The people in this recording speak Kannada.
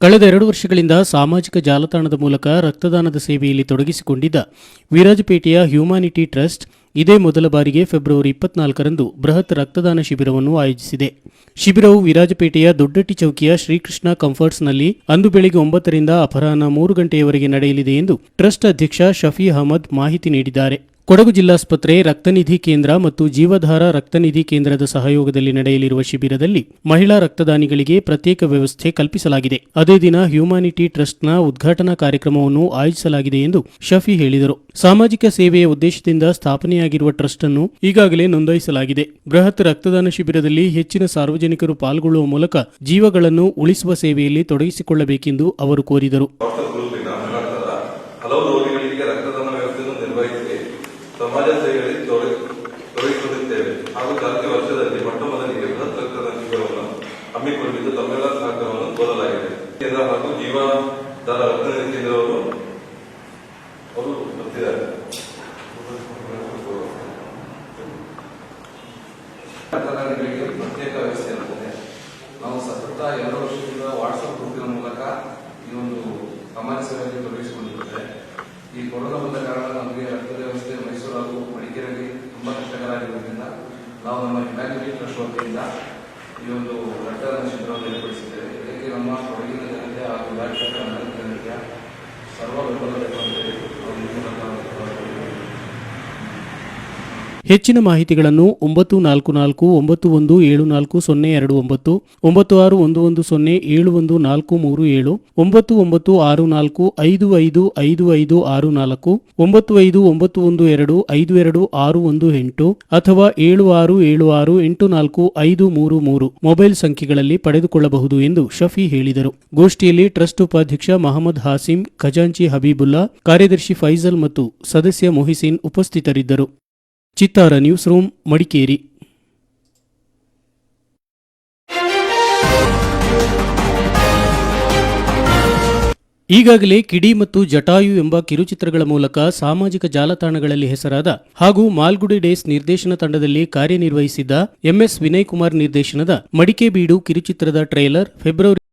ಕಳೆದ 2 ವರ್ಷಗಳಿಂದ ಸಾಮಾಜಿಕ ಜಾಲತಾಣದ ಮೂಲಕ ರಕ್ತದಾನದ ಸೇವೆಯಲ್ಲಿ ತೊಡಗಿಸಿಕೊಂಡಿದ್ದ ವಿರಾಜಪೇಟೆಯ ಹ್ಯುಮ್ಯಾನಿಟಿ ಟ್ರಸ್ಟ್ ಇದೇ ಮೊದಲ ಬಾರಿಗೆ ಫೆಬ್ರವರಿ 24ರಂದು ಬೃಹತ್ ರಕ್ತದಾನ ಶಿಬಿರವನ್ನು ಆಯೋಜಿಸಿದೆ. ಶಿಬಿರವು ವಿರಾಜಪೇಟೆಯ ದೊಡ್ಡಟ್ಟಿ ಚೌಕಿಯ ಶ್ರೀಕೃಷ್ಣ ಕಂಫರ್ಟ್ಸ್ನಲ್ಲಿ ಅಂದು ಬೆಳಗ್ಗೆ 9ರಿಂದ ಅಪರಾಹ್ನ 3 ಗಂಟೆಯವರೆಗೆ ನಡೆಯಲಿದೆ ಎಂದು ಟ್ರಸ್ಟ್ ಅಧ್ಯಕ್ಷ ಶಫಿ ಅಹಮದ್ ಮಾಹಿತಿ ನೀಡಿದ್ದಾರೆ. ಕೊಡಗು ಜಿಲ್ಲಾಸ್ಪತ್ರೆ, ರಕ್ತನಿಧಿ ಕೇಂದ್ರ ಮತ್ತು ಜೀವಧಾರ ರಕ್ತನಿಧಿ ಕೇಂದ್ರದ ಸಹಯೋಗದಲ್ಲಿ ನಡೆಯಲಿರುವ ಶಿಬಿರದಲ್ಲಿ ಮಹಿಳಾ ರಕ್ತದಾನಿಗಳಿಗೆ ಪ್ರತ್ಯೇಕ ವ್ಯವಸ್ಥೆ ಕಲ್ಪಿಸಲಾಗಿದೆ. ಅದೇ ದಿನ ಹ್ಯುಮ್ಯಾನಿಟಿ ಟ್ರಸ್ಟ್ನ ಉದ್ಘಾಟನಾ ಕಾರ್ಯಕ್ರಮವನ್ನು ಆಯೋಜಿಸಲಾಗಿದೆ ಎಂದು ಶಫಿ ಹೇಳಿದರು. ಸಾಮಾಜಿಕ ಸೇವೆಯ ಉದ್ದೇಶದಿಂದ ಸ್ಥಾಪನೆಯಾಗಿರುವ ಟ್ರಸ್ಟ್ ಅನ್ನು ಈಗಾಗಲೇ ನೋಂದಾಯಿಸಲಾಗಿದೆ. ಬೃಹತ್ ರಕ್ತದಾನ ಶಿಬಿರದಲ್ಲಿ ಹೆಚ್ಚಿನ ಸಾರ್ವಜನಿಕರು ಪಾಲ್ಗೊಳ್ಳುವ ಮೂಲಕ ಜೀವಗಳನ್ನು ಉಳಿಸುವ ಸೇವೆಯಲ್ಲಿ ತೊಡಗಿಸಿಕೊಳ್ಳಬೇಕೆಂದು ಅವರು ಕೋರಿದರು. ಸಮಾಜ ಸೇವೆಯಲ್ಲಿ ತೊಡಗಿಸಿಕೊಳ್ಳುತ್ತೇವೆ ಹಾಗೂ ಜಾತಿ ವರ್ಷದಲ್ಲಿ ಮೊಟ್ಟ ಮೊದಲಿಗೆ ಬೃಹತ್ ರಕ್ತದಾನ ಶಿಬಿರವನ್ನು ಹಮ್ಮಿಕೊಂಡಿದ್ದು ತಮ್ಮೆಲ್ಲ ಸಹಕಾರವನ್ನು ಕೋರಲಾಗಿದೆ. ಕೇಂದ್ರ ಹಾಗೂ ಜೀವಧಾರ ರಕ್ತನಿಧಿ ಕೇಂದ್ರವರು ಅವರು ಬರ್ತಿದ್ದಾರೆ. ರಕ್ತದಾನಿಗಳಿಗೆ ಪ್ರತ್ಯೇಕ ವ್ಯವಸ್ಥೆ ಇರುತ್ತದೆ. ನಾವು ಸತತ 2 ವರ್ಷದಿಂದ ವಾಟ್ಸ್ಆಪ್ ಗ್ರೂಪಿನ ಮೂಲಕ ಈ ಒಂದು ಸಮಾಜ ಸೇವೆಯಲ್ಲಿ ತೊಡಗಿಸಿಕೊಂಡಿದ್ದೇವೆ. ಈ ಕೊರೋನಾ ಬಂದ ಕಾರಣ ನಮಗೆ ರಕ್ತದ ವ್ಯವಸ್ಥೆ ಮೈಸೂರು ಹಾಗೂ ಮಡಿಕೇರಿಯಲ್ಲಿ ತುಂಬಾ ಕಷ್ಟಕರ ಆಗಿರುವುದರಿಂದ ನಾವು ನಮ್ಮ ಹ್ಯುಮ್ಯಾನಿಟಿ ಟ್ರಸ್ಟ್ ವತಿಯಿಂದ ಈ ಒಂದು ರಕ್ತದಾನ ಶಿಬಿರವನ್ನು ಏರ್ಪಡಿಸಿದ್ದೇವೆ. ಇದಕ್ಕೆ ನಮ್ಮ ಕೊಡಗಿನ ಜನತೆ ಹಾಗೂ ರಾಜ್ಯದ ನಗರ ಜನತೆಯ ಸರ್ವ ಬೆಂಬಲ ಬೇಕು ಅಂತೇಳಿ ಹೆಚ್ಚಿನ ಮಾಹಿತಿಗಳನ್ನು 944 9174 029 9611071437 9964555564 9591252618 ಅಥವಾ 7676845333 ಮೊಬೈಲ್ ಸಂಖ್ಯೆಗಳಲ್ಲಿ ಪಡೆದುಕೊಳ್ಳಬಹುದು ಎಂದು ಶಫಿ ಹೇಳಿದರು. ಗೋಷ್ಠಿಯಲ್ಲಿ ಟ್ರಸ್ಟ್ ಉಪಾಧ್ಯಕ್ಷ ಮಹಮ್ಮದ್ ಹಾಸಿಂ, ಖಜಾಂಚಿ ಹಬೀಬುಲ್ಲಾ, ಕಾರ್ಯದರ್ಶಿ ಫೈಜಲ್ ಮತ್ತು ಸದಸ್ಯ ಮೊಹಿಸಿನ್ ಉಪಸ್ಥಿತರಿದ್ದರು. ಚಿತ್ತಾರ ನ್ಯೂಸ್ ರೂಮ್, ಮಡಿಕೇರಿ. ಈಗಾಗಲೇ ಕಿಡಿ ಮತ್ತು ಜಟಾಯು ಎಂಬ ಕಿರುಚಿತ್ರಗಳ ಮೂಲಕ ಸಾಮಾಜಿಕ ಜಾಲತಾಣಗಳಲ್ಲಿ ಹೆಸರಾದ ಹಾಗೂ ಮಾಲ್ಗುಡಿ ಡೇಸ್ ನಿರ್ದೇಶನ ತಂಡದಲ್ಲಿ ಕಾರ್ಯನಿರ್ವಹಿಸಿದ್ದ ಎಂಎಸ್ ವಿನಯ್ ಕುಮಾರ್ ನಿರ್ದೇಶನದ ಮಡಿಕೆ ಬೀಡು ಕಿರುಚಿತ್ರದ ಟ್ರೇಲರ್ ಫೆಬ್ರವರಿ